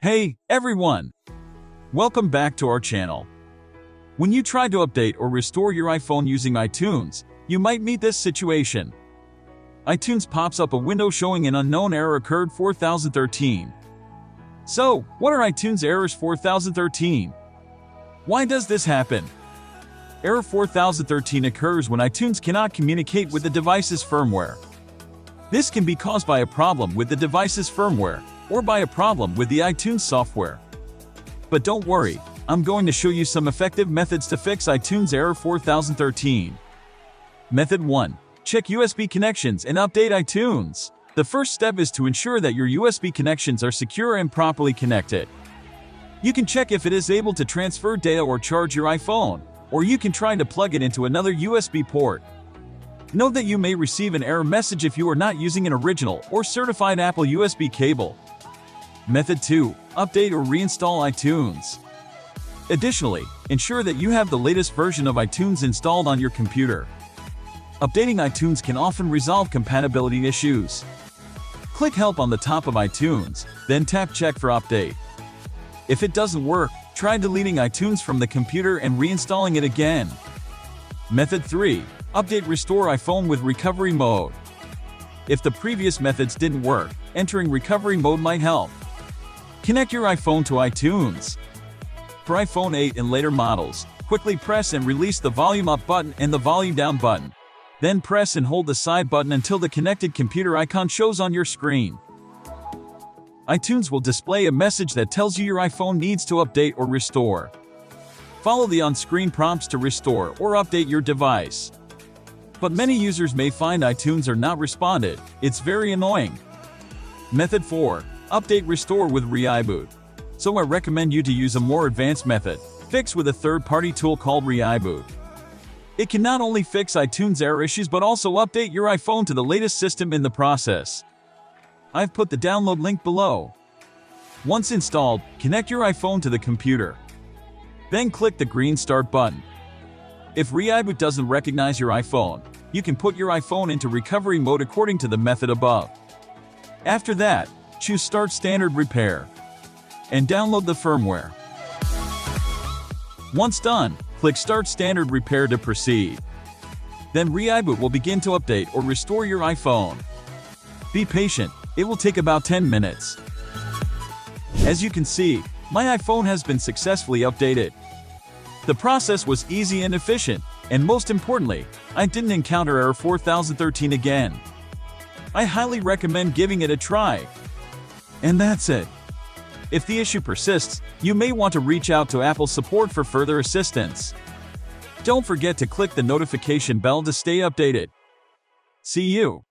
Hey, everyone! Welcome back to our channel. When you try to update or restore your iPhone using iTunes, you might meet this situation. iTunes pops up a window showing an unknown error occurred 4013. So, what are iTunes errors 4013? Why does this happen? Error 4013 occurs when iTunes cannot communicate with the device's firmware. This can be caused by a problem with the device's firmware, or by a problem with the iTunes software. But don't worry, I'm going to show you some effective methods to fix iTunes error 4013. Method 1. Check USB connections and update iTunes. The first step is to ensure that your USB connections are secure and properly connected. You can check if it is able to transfer data or charge your iPhone, or you can try to plug it into another USB port. Note that you may receive an error message if you are not using an original or certified Apple USB cable. Method 2. Update or reinstall iTunes. Additionally, ensure that you have the latest version of iTunes installed on your computer. Updating iTunes can often resolve compatibility issues. Click Help on the top of iTunes, then tap Check for Update. If it doesn't work, try deleting iTunes from the computer and reinstalling it again. Method 3. Update Restore iPhone with recovery mode. If the previous methods didn't work, entering recovery mode might help. Connect your iPhone to iTunes. For iPhone 8 and later models, quickly press and release the volume up button and the volume down button. Then press and hold the side button until the connected computer icon shows on your screen. iTunes will display a message that tells you your iPhone needs to update or restore. Follow the on-screen prompts to restore or update your device. But many users may find iTunes are not responded. It's very annoying. Method 4. Update Restore with ReiBoot. So I recommend you to use a more advanced method, fix with a third-party tool called ReiBoot. It can not only fix iTunes error issues but also update your iPhone to the latest system in the process. I've put the download link below. Once installed, connect your iPhone to the computer. Then click the green Start button. If ReiBoot doesn't recognize your iPhone, you can put your iPhone into recovery mode according to the method above. After that, choose Start Standard Repair and download the firmware. Once done, click Start Standard Repair to proceed. Then ReiBoot will begin to update or restore your iPhone. Be patient, it will take about 10 minutes. As you can see, my iPhone has been successfully updated. The process was easy and efficient, and most importantly, I didn't encounter error 4013 again. I highly recommend giving it a try. And that's it. If the issue persists, you may want to reach out to Apple support for further assistance. Don't forget to click the notification bell to stay updated. See you.